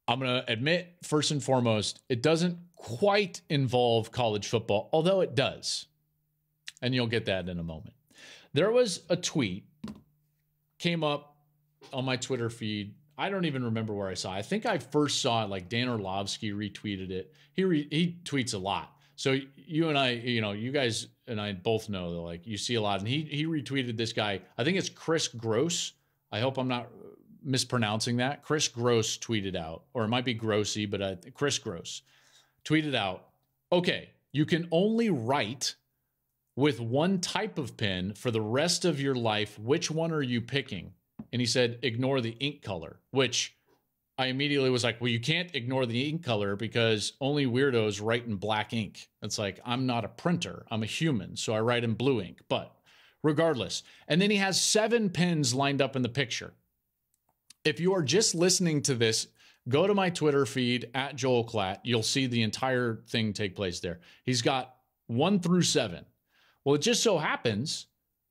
I'm going to admit, first and foremost, it doesn't quite involve college football, although it does. And you'll get that in a moment. There was a tweet came up on my Twitter feed. I don't even remember where I saw it. I think I first saw it, like Dan Orlovsky retweeted it. He tweets a lot. So you and I, you guys and I both know that, like, you see a lot. And he retweeted this guy. I think it's Chris Gross. I hope I'm not mispronouncing that. Chris Gross tweeted out, or it might be Grossy, but Chris Gross tweeted out, okay, you can only write with one type of pen for the rest of your life. Which one are you picking? And he said, ignore the ink color, which I immediately was like, well, you can't ignore the ink color because only weirdos write in black ink. It's like, I'm not a printer. I'm a human, so I write in blue ink. But regardless. And then he has 7 pens lined up in the picture. If you are just listening to this, go to my Twitter feed at Joel Klatt. You'll see the entire thing take place there. He's got 1 through 7. Well, it just so happens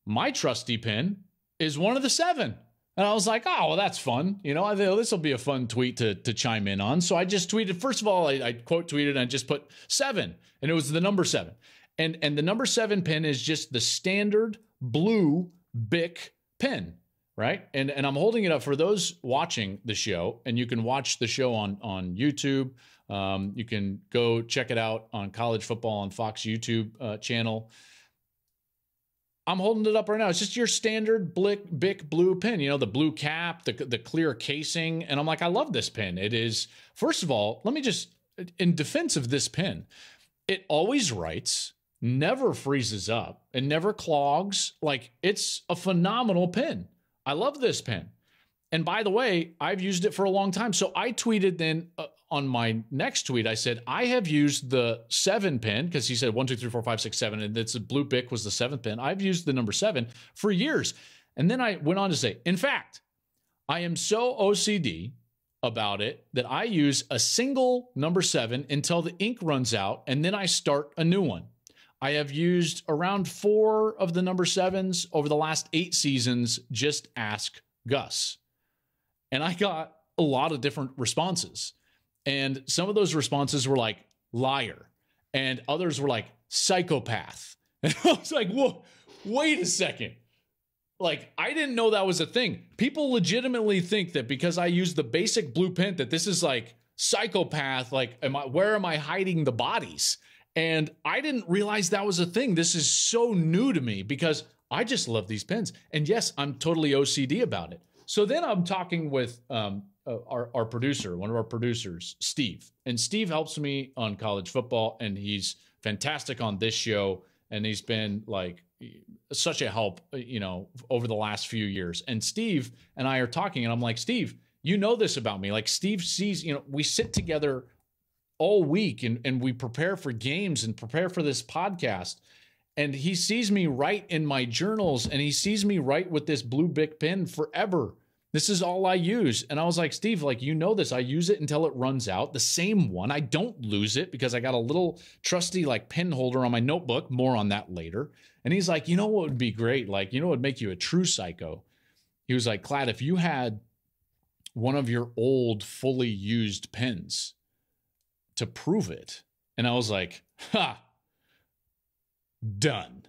my trusty pen is one of the 7. And I was like, oh, well, that's fun. This will be a fun tweet to chime in on. So I just tweeted, first of all, I quote tweeted and I just put 7, and it was the number 7. And the number 7 pen is just the standard blue Bic pen, right? And I'm holding it up for those watching the show, and you can watch the show on YouTube. You can go check it out on College Football on Fox YouTube channel. I'm holding it up right now. It's just your standard Bic blue pen, the blue cap, the clear casing. And I'm like, I love this pen. It is, first of all, let me just, in defense of this pen, it always writes, never freezes up, and never clogs. Like, it's a phenomenal pen. I love this pen. And by the way, I've used it for a long time. So I tweeted then on my next tweet, I said, I have used the 7 pen, because he said 1, 2, 3, 4, 5, 6, 7, and it's a blue Bic was the 7th pen. I've used the number 7 for years. And then I went on to say, in fact, I am so OCD about it that I use a single number 7 until the ink runs out, and then I start a new one. I have used around 4 of the number 7s over the last 8 seasons. Just ask Gus. And I got a lot of different responses. And some of those responses were like, liar. And others were like, psychopath. And I was like, whoa, wait a second. Like, I didn't know that was a thing. People legitimately think that because I use the basic blue pen that this is like psychopath. Like, where am I hiding the bodies? And I didn't realize that was a thing. This is so new to me because I just love these pens. And yes, I'm totally OCD about it. So then I'm talking with our producer, one of our producers, Steve. And Steve helps me on college football, and he's fantastic on this show. And he's been like such a help, over the last few years. And Steve and I are talking, and I'm like, Steve, you know this about me. Like, Steve sees, we sit together all week and we prepare for games and prepare for this podcast. And he sees me write in my journals, and he sees me write with this blue Bic pen forever. This is all I use. And I was like, Steve, like, you know this. I use it until it runs out. The same one. I don't lose it because I got a little trusty like pen holder on my notebook. More on that later. And he's like, you know what would be great? Like, what would make you a true psycho? He was like, Klatt, if you had one of your old fully used pens to prove it. And I was like, ha. Done.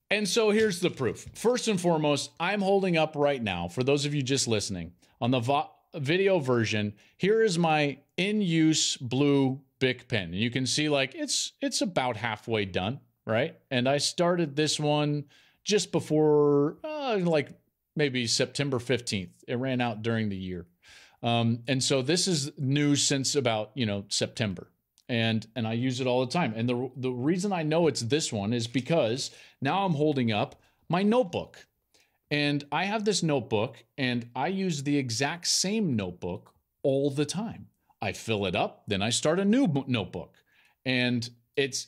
And so here's the proof. First and foremost, I'm holding up right now, for those of you just listening, on the video version, here is my in-use blue Bic pen. And you can see, like, it's about halfway done, right? And I started this one just before, like, maybe September 15th. It ran out during the year. And so this is new since about, September. And I use it all the time. And the reason I know it's this one is because now I'm holding up my notebook. And I have this notebook, and I use the exact same notebook all the time. I fill it up, then I start a new notebook. And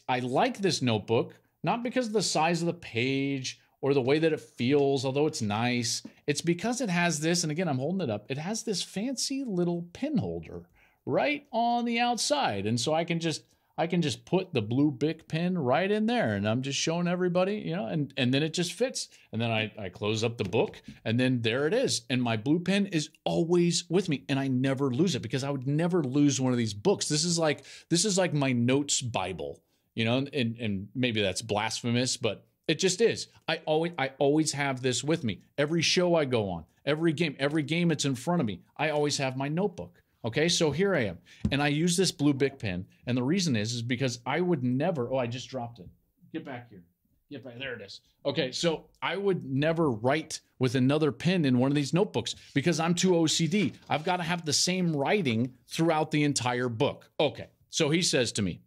I like this notebook, not because of the size of the page or the way that it feels, although it's nice. It's because it has this, and again, I'm holding it up, it has this fancy little pen holder right on the outside. And so I can just I can just put the blue Bic pen right in there, and I'm just showing everybody, you know, and then it just fits. And then I close up the book, and then there it is. And my blue pen is always with me, and I never lose it, because I would never lose one of these books. This is like my notes Bible, you know, and maybe that's blasphemous, but it just is. I always have this with me. Every show I go on, every game it's in front of me, I always have my notebook. Okay, so here I am, and I use this blue Bic pen, and the reason is because I would never, I just dropped it. Get back here. Get back, there it is. Okay, so I would never write with another pen in one of these notebooks because I'm too OCD. I've got to have the same writing throughout the entire book. Okay, so he says to me,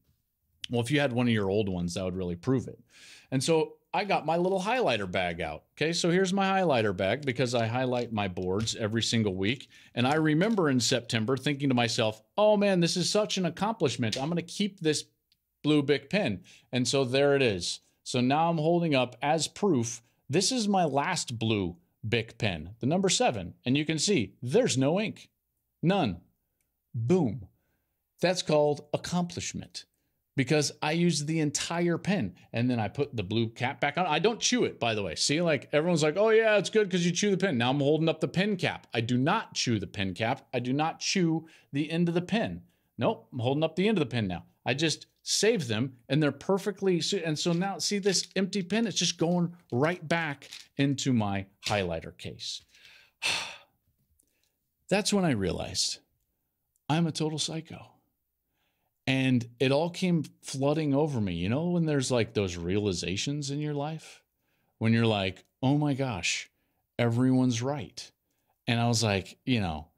well, if you had one of your old ones, that would really prove it. And so I got my little highlighter bag out. Okay, so here's my highlighter bag because I highlight my boards every single week. And I remember in September thinking to myself, oh man, this is such an accomplishment. I'm going to keep this blue Bic pen. And so there it is. So now I'm holding up as proof, this is my last blue Bic pen, the number 7. And you can see there's no ink, none. Boom. That's called accomplishment. Because I use the entire pen, and then I put the blue cap back on. I don't chew it, by the way. See, like everyone's like, oh yeah, it's good because you chew the pen. Now I'm holding up the pen cap. I do not chew the pen cap. I do not chew the end of the pen. Nope, I'm holding up the end of the pen now. I just save them, and they're perfectly, and so now see this empty pen? It's just going right back into my highlighter case. That's when I realized I'm a total psycho. And it all came flooding over me. You know, when there's like those realizations in your life, when you're like, oh my gosh, everyone's right. And I was like, you know,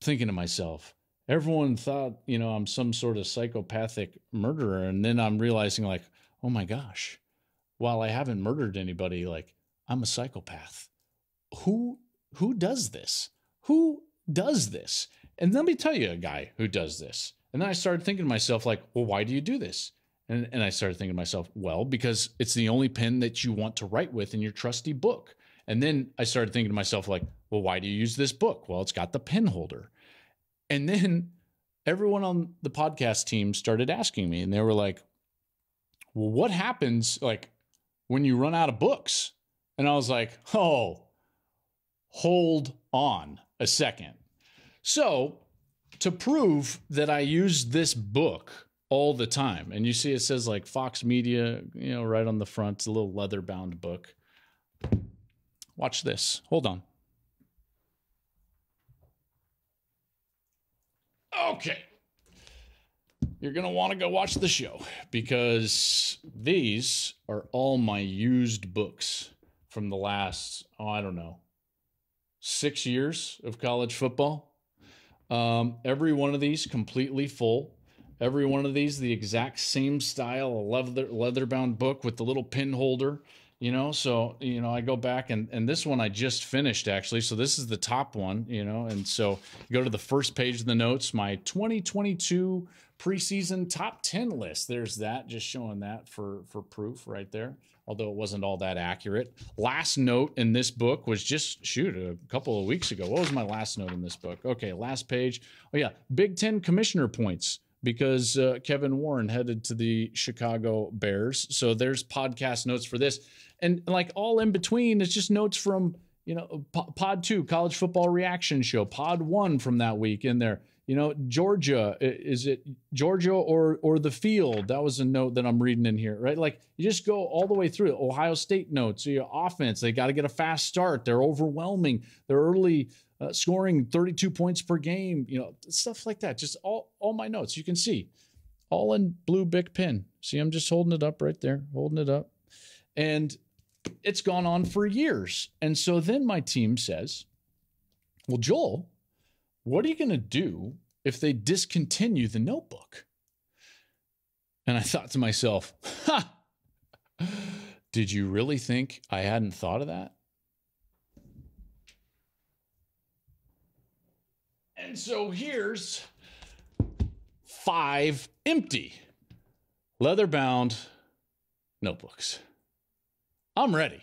thinking to myself, everyone thought, you know, I'm some sort of psychopathic murderer. And then I'm realizing like, oh my gosh, while I haven't murdered anybody, like I'm a psychopath. Who does this? Who does this? And let me tell you a guy who does this. And then I started thinking to myself, like, well, why do you do this? And I started thinking to myself, well, because it's the only pen that you want to write with in your trusty book. And then I started thinking to myself, like, well, why do you use this book? Well, it's got the pen holder. And then everyone on the podcast team started asking me, and they were like, well, what happens like when you run out of books? And I was like, oh, hold on a second. So to prove that I use this book all the time, and you see it says like Fox Media, you know, right on the front, it's a little leather bound book. Watch this. Hold on. Okay. You're going to want to go watch the show because these are all my used books from the last, I don't know, 6 years of college football. Every one of these completely full. Every one of these, the exact same style, a leather-bound book with the little pin holder, you know. So, you know, I go back and this one I just finished actually. So this is the top one, you know. And so you go to the first page of the notes, my 2022 preseason top 10 list. There's that, just showing that for proof right there. Although it wasn't all that accurate. Last note in this book was just, a couple of weeks ago. What was my last note in this book? Okay, last page. Oh, yeah, Big Ten commissioner points because Kevin Warren headed to the Chicago Bears. So there's podcast notes for this. And like all in between, it's just notes from, you know, Pod 2, College Football Reaction Show, Pod 1 from that week in there. You know, Georgia, is it Georgia or the field? That was a note that I'm reading in here, right? Like you just go all the way through it. Ohio State notes, so your offense, they got to get a fast start. They're overwhelming. They're early scoring 32 points per game, you know, stuff like that. Just all my notes. You can see all in blue Bic pen. See, I'm just holding it up right there, holding it up. And it's gone on for years. And so then my team says, well, Joel, what are you going to do if they discontinue the notebook? And I thought to myself, did you really think I hadn't thought of that? And so here's 5 empty leather-bound notebooks. I'm ready.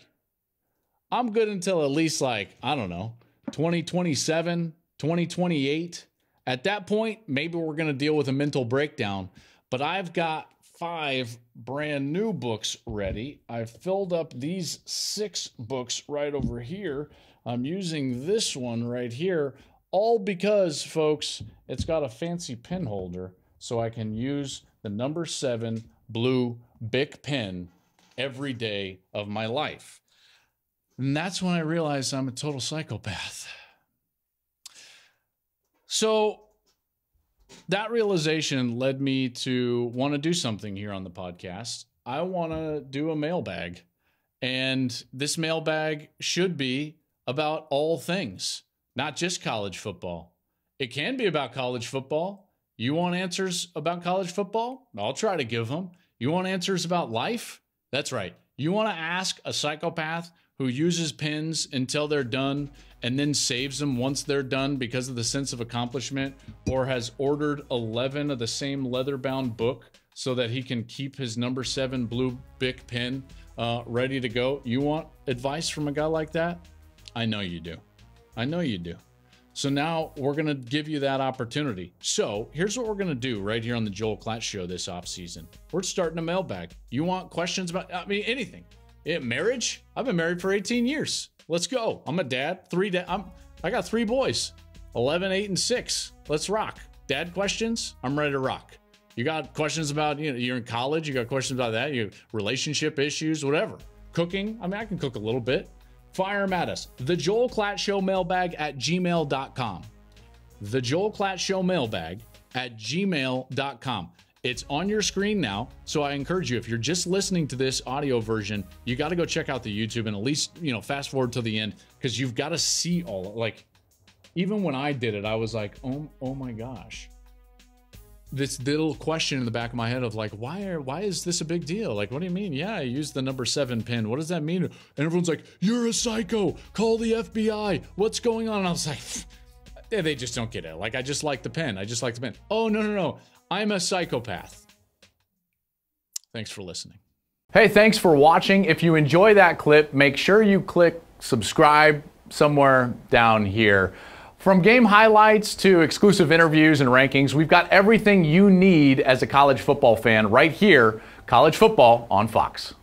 I'm good until at least like, I don't know, 2027, 2028. At that point, maybe we're going to deal with a mental breakdown. But I've got 5 brand new books ready. I've filled up these 6 books right over here. I'm using this one right here, all because, folks, it's got a fancy pen holder, so I can use the number 7 blue Bic pen every day of my life. And that's when I realized I'm a total psychopath. So that realization led me to want to do something here on the podcast. I want to do a mailbag, and this mailbag should be about all things, not just college football. It can be about college football. You want answers about college football? I'll try to give them. You want answers about life? That's right. You want to ask a psychopath who uses pens until they're done and then saves them once they're done because of the sense of accomplishment, or has ordered 11 of the same leather-bound book so that he can keep his number 7 blue Bic pen ready to go? You want advice from a guy like that? I know you do. I know you do. So now we're going to give you that opportunity. So here's what we're going to do right here on the Joel Klatt Show this offseason. We're starting a mailbag. You want questions about, anything. Marriage? I've been married for 18 years. Let's go. I'm a dad. I got 3 boys, 11, 8, and 6. Let's rock. Dad questions? I'm ready to rock. You got questions about, you're in college. You got questions about that. You relationship issues, whatever. Cooking? I can cook a little bit. Fire them at us. The Joel Klatt Show mailbag at gmail.com. The Joel Klatt Show mailbag at gmail.com. It's on your screen now, so I encourage you, if you're just listening to this audio version, you got to go check out the YouTube and at least, fast forward to the end, because you've got to see all, even when I did it, I was like, oh my gosh. This little question in the back of my head of why is this a big deal? What do you mean? Yeah, I used the number 7 pen. What does that mean? And everyone's like, you're a psycho. Call the FBI. What's going on? And I was like, they just don't get it. I just like the pen. Oh, no. I'm a psychopath. Thanks for listening. Hey, thanks for watching. If you enjoy that clip, make sure you click subscribe somewhere down here. From game highlights to exclusive interviews and rankings, we've got everything you need as a college football fan right here, College Football on Fox.